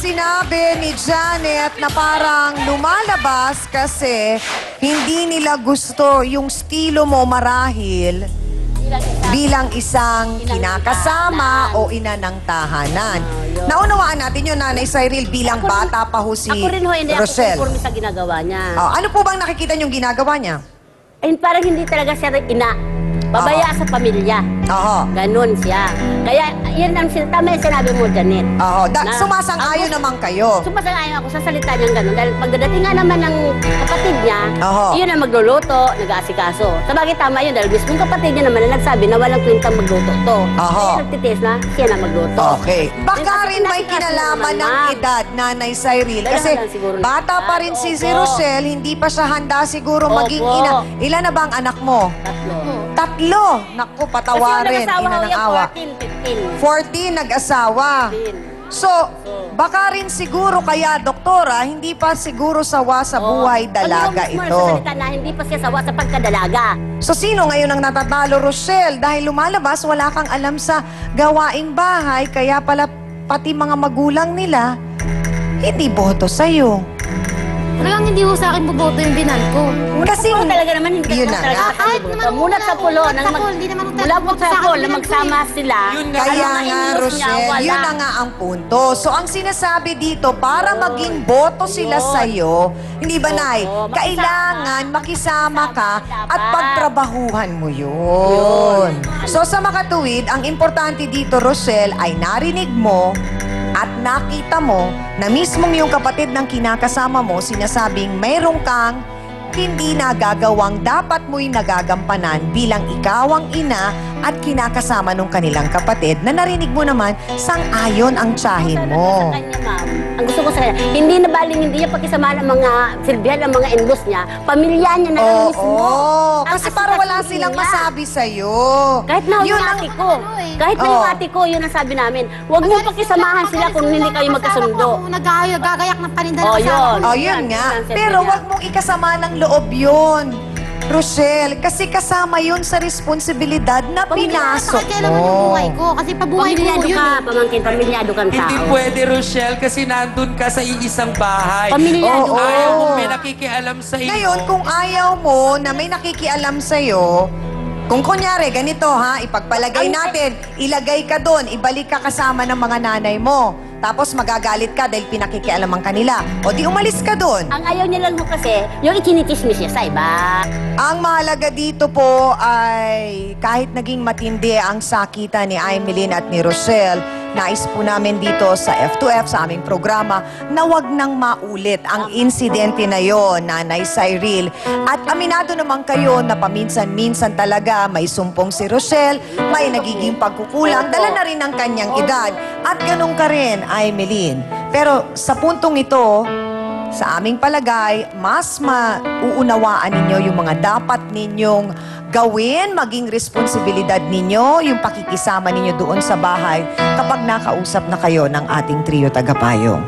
sinabi ni Janet na parang lumalabas kasi hindi nila gusto yung estilo mo marahil bilang isang kinakasama o ina ng tahanan. Naunawaan natin yun, Nanay Cyril, bilang bata pa ho si Ako rin ho, hindi Rochelle. ako conforme sa ginagawa niya. Ano po bang nakikita niyong ginagawa niya? Ay, parang hindi talaga siya ina. Babaya sa pamilya. Oo. Ganon siya. Kaya, yun ang tama yung sinabi mo, Janet. Oo. Sumasang-ayon naman kayo. Sumasang-ayon ako sa salita niyang ganon. Dahil pagdating nga naman ng kapatid niya, yun ang magluluto, nag-aasikaso. Sabagay tama yun, dahil mismong kapatid niya naman na nagsabi na walang kwentang magluto to. Kaya nagtitiis na, siya na magluto. Okay. Baka rin may kinalaman ng edad, Nanay Cyril. Kasi bata pa rin si Rochelle, hindi pa siya handa siguro maging ina. Ilan na ba ang anak mo? Tatlo. Naku, patawarin. Ina ng awa. 14 nag-asawa. So, baka rin siguro kaya, doktora, hindi pa siguro sawa sa buhay dalaga ito. Sa salita na hindi pa siya sawa sa pagkadalaga. So, sino ngayon ang natatalo, Rochelle? Dahil lumalabas, wala kang alam sa gawaing bahay, kaya pala pati mga magulang nila, hindi boto sa'yo. Talagang hindi ho sa akin boboto yung binan ko. Kasi talaga naman hindi yun na nga. Kahit naman mula sa pulo, mula po sa pulo, magsama sila. Kaya nga, Rochelle, yun na nga ang punto. So, ang sinasabi dito, para maging boto sila sa'yo, hindi ba, Nay? Kailangan makisama ka at pagtrabahuhan mo yun. So, sa makatuwid, ang importante dito, Rochelle, ay narinig mo at nakita mo na mismong yung kapatid ng kinakasama mo sinasabing mayroong kang hindi nagagawang dapat mo'y nagagampanan bilang ikaw ang ina at kinakasama nung kanilang kapatid na narinig mo naman sang-ayon ang tiyahin mo. Ang gusto ko sa kanya, hindi na baling hindi niya pakisama ng mga silbihan ng mga in-laws niya, pamilya niya na lang mismo. Oo, kasi para wala silang masabi sa'yo. Kahit na yung ate ko, kahit na yung ate ko, yun ang sabi namin, huwag mo pakisamahan sila kung hindi kayo magkasundo. Nagagayak ng panindahan sa yun nga. Pero huwag mong ikasama ng loob yun, Rochelle, kasi kasama yun sa responsibilidad na pinasok Kailangan yung buhay ko, kasi pabuhay ko Pamilyado yun ka, eh. pamangkin, pamilyado kang tao. Hindi pwede, Rochelle, kasi nandun ka sa iisang bahay. Pamilyado ka. Ayaw mo may nakikialam sa iyo. Ngayon, kung ayaw mo na may nakikialam sa'yo, kung kunyari, ganito ha, ipagpalagay natin, ilagay ka doon, ibalik ka kasama ng mga nanay mo. Tapos magagalit ka dahil pinakikialaman kanila. O di umalis ka doon. Ang ayaw niya lang mo kasi, yung ikinitismis niya sa iba. Ang mahalaga dito po ay kahit naging matindi ang sakitan ni Emeline at ni Rochelle, nais po namin dito sa F2F, sa aming programa, na wag nang maulit ang insidente na yon, Nanay Cyril. At aminado naman kayo na paminsan-minsan talaga may sumpong si Rochelle, may nagiging pagkukulang, dala na rin ang kanyang edad. At ganun ka rin, Emeline. Pero sa puntong ito, sa aming palagay, mas mauunawaan ninyo yung mga dapat ninyong gawin, maging responsibilidad ninyo, yung pakikisama ninyo doon sa bahay kapag nakausap na kayo ng ating trio tagapayong.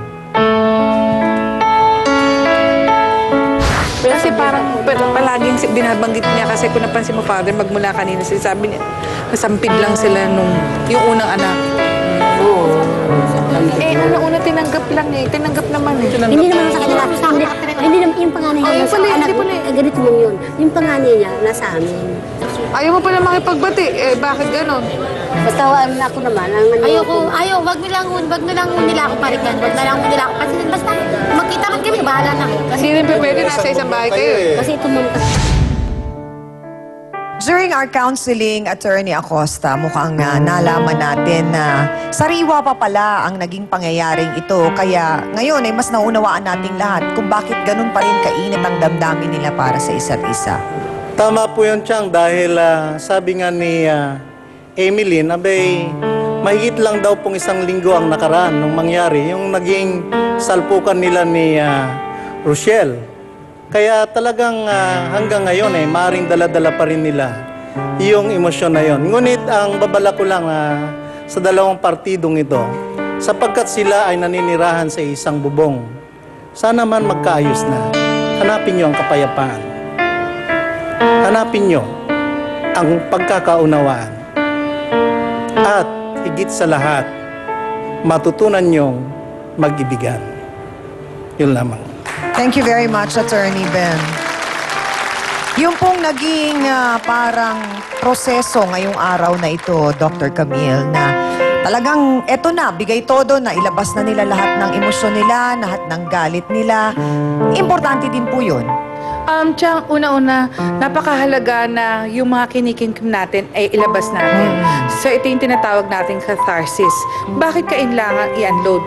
Kasi parang palaging binabanggit niya kasi kung napansin mo, Father, magmula kanina sinasabi niya, nasampid lang sila nung yung unang anak. Una tinanggap lang eh. Tinanggap naman eh. Hindi naman sa kanila. Hindi naman yung panganay niya. Nasa anak, ganito mo yun. Yung panganay niya, nasa amin. Ayaw mo pala makipagbati. Eh, bakit ganon? Basta ako naman. Wag nilang nila ako parigan. Wag na lang nila ako. Basta magkita man kami, bahala na. Hindi rin pwede nasa isang bahay kayo eh. Kasi ito mo. During our counseling, Attorney Acosta, mukhang nalaman natin na sariwa pa pala ang naging pangyayaring ito. Kaya ngayon ay mas naunawaan nating lahat kung bakit ganun pa rin kainit ang damdamin nila para sa isa't isa. Tama po yun, Chang, dahil sabi nga ni Emeline, abay, mahigit lang daw pong 1 linggo ang nakaraan nung mangyari, yung naging salpukan nila ni Rochelle. Kaya talagang hanggang ngayon maaaring dala-dala pa rin nila yung emosyon na yon. Ngunit ang babala ko lang sa dalawang partidong ito, sapagkat sila ay naninirahan sa isang bubong, sana man magkaayos na. Hanapin nyo ang kapayapaan. Hanapin nyo ang pagkakaunawaan. At higit sa lahat, matutunan nyong mag-ibigan. Yun lamang. Thank you very much, Attorney Ben. Yung pong naging parang proseso ngayong araw na ito, Dr. Camille, na talagang eto na, bigay todo na, ilabas na nila lahat ng emosyon nila, lahat ng galit nila. Importante din po yun. Chang, una-una, napakahalaga na yung mga kinikinkim natin ay ilabas natin. So, ito yung tinatawag nating catharsis. Bakit kailangan i-unload?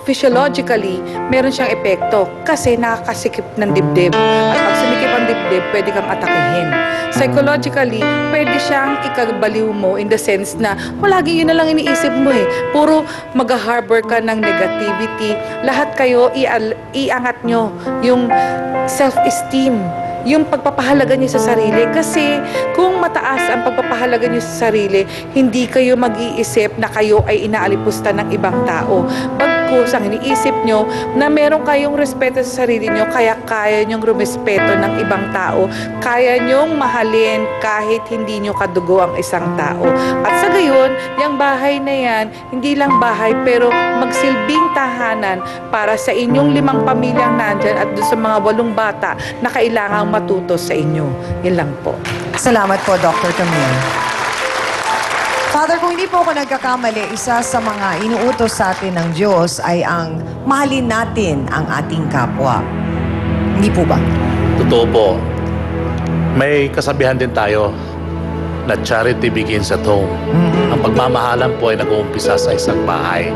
Physiologically, meron siyang epekto kasi nakakasikip ng dibdib. At pag sumikip ang dibdib, pwede kang atakihin. Psychologically, pwede siyang ikabaliw mo in the sense na lagi yun na lang iniisip mo eh. Puro mag-harbor ka ng negativity. Lahat kayo, iangat nyo yung self-esteem, yung pagpapahalaga niyo sa sarili. Kasi kung mataas ang pagpapahalaga niyo sa sarili, hindi kayo mag-iisip na kayo ay inaalipusta ng ibang tao. Bagkus ang iniisip nyo na meron kayong respeto sa sarili nyo, kaya kaya nyong rumespeto ng ibang tao. Kaya nyong mahalin kahit hindi nyo kadugo ang isang tao. At sa gayon, yung bahay na yan, hindi lang bahay, pero magsilbing tahanan para sa inyong 5 pamilyang nandyan at doon sa mga 8 bata na kailangang matuto sa inyo. Yun lang po. Salamat po, Dr. Camille. Father, kung hindi po ako nagkakamali, isa sa mga inuutos sa atin ng Diyos ay ang mahalin natin ang ating kapwa. Hindi po ba? Totoo po. May kasabihan din tayo na charity begins at home. Ang pagmamahalan po ay nag-uumpisa sa isang bahay.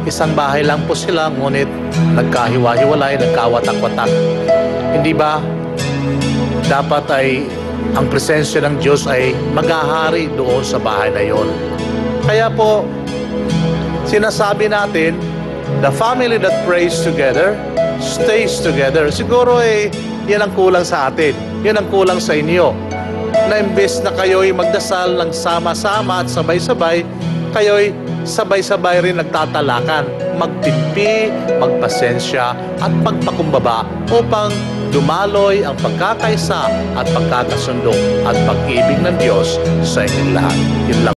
Isang bahay lang po sila, ngunit nagkahiwa-hiwalay, nagkawatak-watak. Hindi ba dapat ay ang presensya ng Diyos ay maghahari doon sa bahay na yon? Kaya po, sinasabi natin, the family that prays together, stays together. Siguro yan ang kulang sa atin. Yan ang kulang sa inyo. Na imbes na kayo'y magdasal ng sama-sama at sabay-sabay, kayo'y sabay-sabay rin nagtatalakan, magtimpi, magpasensya at pagpakumbaba upang dumaloy ang pagkakaisa at pagkakasundo at pag-ibig ng Diyos sa inyong lahat. Yun lang.